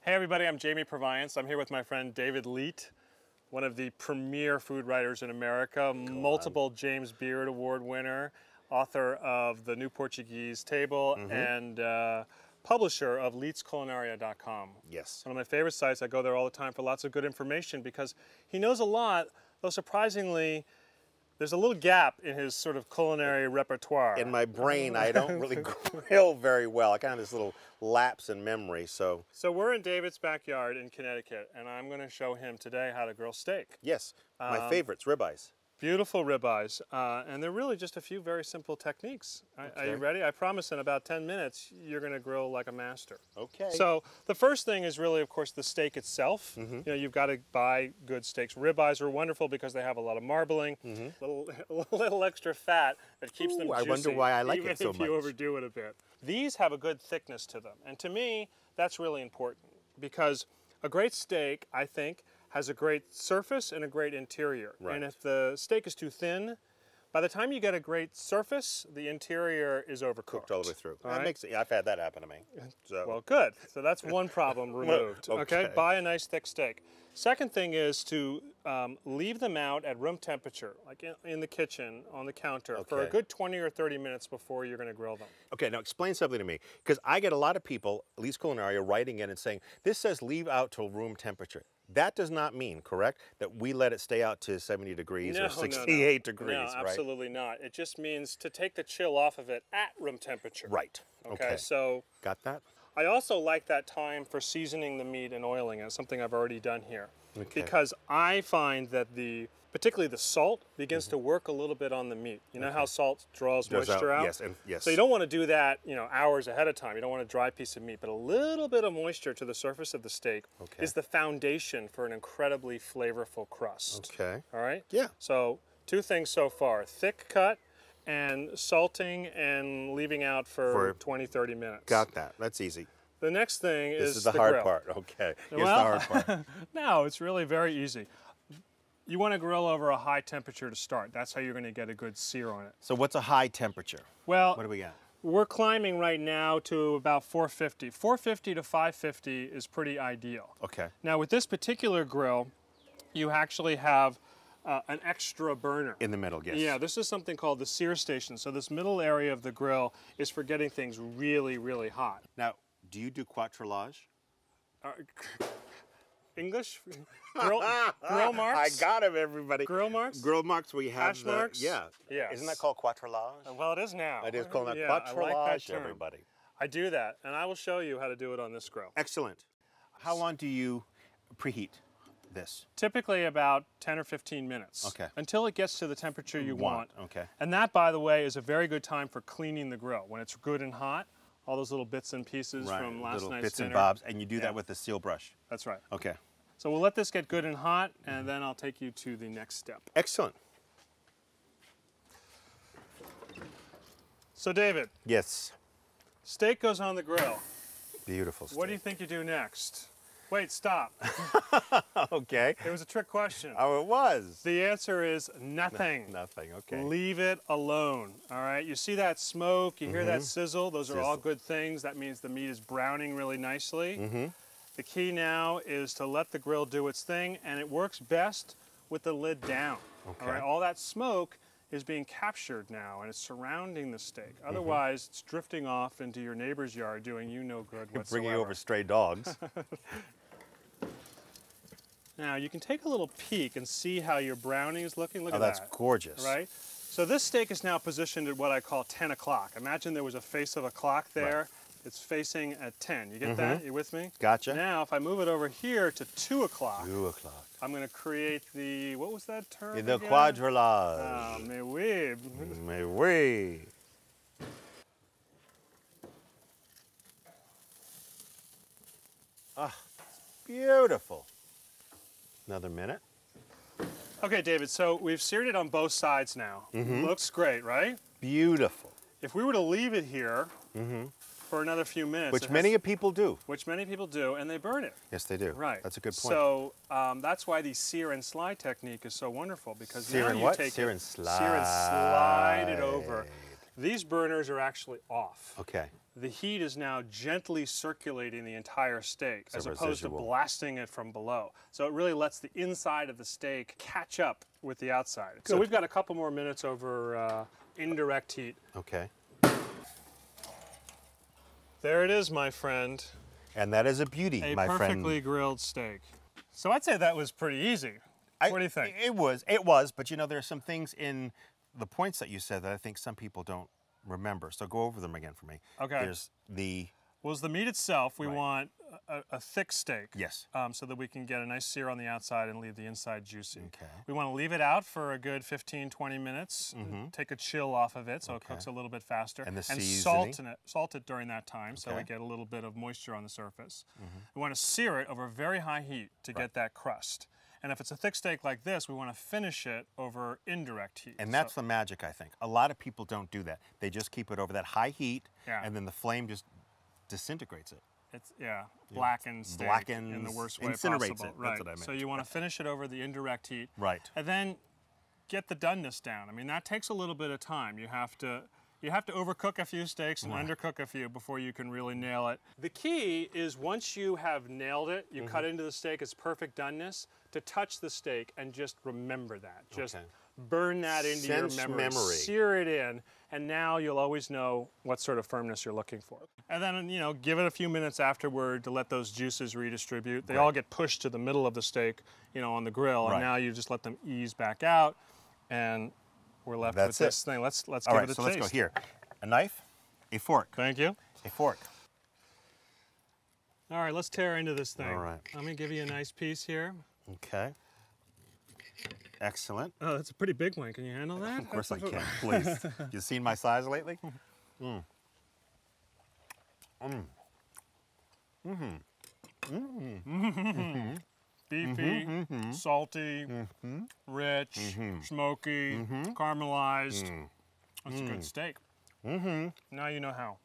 Hey everybody, I'm Jamie Purviance. I'm here with my friend David Leite, one of the premier food writers in America, multiple James Beard Award winner, author of The New Portuguese Table, and publisher of leitesculinaria.com. Yes. One of my favorite sites. I go there all the time for lots of good information because he knows a lot, though surprisingly, there's a little gap in his sort of culinary repertoire. In my brain, I don't really grill very well. I kind of have this little lapse in memory, so. So we're in David's backyard in Connecticut, and I'm going to show him today how to grill steak. Yes, my favorites, ribeyes. Beautiful ribeyes, and they're really just a few very simple techniques. Are you ready? I promise in about 10 minutes, you're going to grill like a master. Okay. So the first thing is really, of course, the steak itself. You know, you've got to buy good steaks. Ribeyes are wonderful because they have a lot of marbling, a little extra fat that keeps them juicy. I wonder why I like it so even if you much. overdo it a bit. These have a good thickness to them, and to me, that's really important because a great steak, I think, has a great surface and a great interior. Right. And if the steak is too thin, by the time you get a great surface, the interior is overcooked. Cooked all the way through. All That right? makes it, I've had that happen to me. So. Well, good. So that's one problem removed. Okay. Buy a nice thick steak. Second thing is to leave them out at room temperature, like in the kitchen, on the counter, for a good 20 or 30 minutes before you're going to grill them. Okay, now explain something to me, because I get a lot of people, at least Culinaria, writing in and saying, this says leave out till room temperature. That does not mean, correct, that we let it stay out to 70 degrees or 68 degrees, no, right? absolutely not. It just means to take the chill off of it at room temperature. Right. Okay, so got that? I also like that time for seasoning the meat and oiling. It's something I've already done here. Okay. Because I find that particularly the salt begins to work a little bit on the meat. You know how salt draws moisture out? Yes, and yes. So you don't want to do that, you know, hours ahead of time. You don't want a dry piece of meat, but a little bit of moisture to the surface of the steak is the foundation for an incredibly flavorful crust. Okay. All right? Yeah. So two things so far: thick cut and salting and leaving out for 20, 30 minutes. Got that. That's easy. The next thing is This is the grill. hard part. Okay. Here's the hard part. No, it's really very easy. You want to grill over a high temperature to start. That's how you're going to get a good sear on it. So what's a high temperature? Well, What do we got? we're climbing right now to about 450. 450 to 550 is pretty ideal. Okay. Now with this particular grill, you actually have an extra burner. In the middle, yes. Yeah, this is something called the sear station. So this middle area of the grill is for getting things really, really hot. Now, do you do quattrelage? English? Grill marks? I got him, everybody. Grill marks? Grill marks, we have Hash marks? Yeah. Yes. Isn't that called quattrelage? Well, it is now. It is called yeah, quattrelage, I like that term. everybody. I do that, and I will show you how to do it on this grill. Excellent. How long do you preheat this? Typically about 10 or 15 minutes. Okay. Until it gets to the temperature you want. Okay. And that, by the way, is a very good time for cleaning the grill. When it's good and hot, all those little bits and pieces from last little night's bits dinner. and bobs, and you do that with a seal brush. That's right. Okay. So we'll let this get good and hot, and then I'll take you to the next step. Excellent. So David. Yes. Steak goes on the grill. Beautiful steak. What do you think you do next? Wait, stop. Okay. It was a trick question. Oh, it was. The answer is nothing. Nothing, okay. Leave it alone, all right? You see that smoke, you hear that sizzle, those are all good things. That means the meat is browning really nicely. The key now is to let the grill do its thing, and it works best with the lid down. Okay. All right? All that smoke is being captured now, and it's surrounding the steak. Otherwise, it's drifting off into your neighbor's yard doing you no good whatsoever. Bringing over stray dogs. Now, you can take a little peek and see how your browning is looking. Look at that. That's gorgeous. Right? So this steak is now positioned at what I call 10 o'clock. Imagine there was a face of a clock there. Right. It's facing at 10. You get that? You with me? Gotcha. Now, if I move it over here to 2 o'clock, 2 o'clock. I'm going to create the, what was that term The again? quadrillage. Ah, mais oui. Mais oui. Ah, beautiful. Another minute. Okay, David, so we've seared it on both sides now. Looks great, right? Beautiful. If we were to leave it here for another few minutes. Which many people do. Which many people do, and they burn it. Yes, they do. Right. That's a good point. So that's why the sear and slide technique is so wonderful, because Sear now and you what? take Sear it, and slide. sear and slide it over. These burners are actually off. Okay. The heat is now gently circulating the entire steak as opposed to blasting it from below. So it really lets the inside of the steak catch up with the outside. Good. So we've got a couple more minutes over indirect heat. Okay. There it is, my friend. And that is a beauty, my friend. A perfectly grilled steak. So I'd say that was pretty easy. What do you think? It was, but you know, there are some things in the points that you said that I think some people don't remember. So go over them again for me. Okay. There's the... Well, as the meat itself, we want a thick steak. Yes. So that we can get a nice sear on the outside and leave the inside juicy. Okay. We want to leave it out for a good 15, 20 minutes. Take a chill off of it so it cooks a little bit faster. And the seasoning? Salt it during that time so we get a little bit of moisture on the surface. We want to sear it over very high heat to get that crust. And if it's a thick steak like this, we want to finish it over indirect heat. And that's the magic, I think. A lot of people don't do that. They just keep it over that high heat, and then the flame just disintegrates it. It's, blackens steak in the worst way possible. Incinerates it, that's what I meant. So you want to finish it over the indirect heat. Right. And then get the doneness down. I mean, that takes a little bit of time. You have to overcook a few steaks and undercook a few before you can really nail it. The key is once you have nailed it, you cut into the steak, it's perfect doneness, to touch the steak and just remember that. Just burn that into your memory. Sear it in, and now you'll always know what sort of firmness you're looking for. And then, you know, give it a few minutes afterward to let those juices redistribute. They all get pushed to the middle of the steak, you know, on the grill, and now you just let them ease back out, and we're left with this thing. Let's give it a taste. Let's go here. A knife, a fork. Thank you. A fork. All right, let's tear into this thing. All right. Let me give you a nice piece here. Okay. Excellent. Oh, that's a pretty big one. Can you handle that? Of course I can, please. You seen my size lately? Beefy, salty, rich, smoky, caramelized. That's a good steak. Now you know how.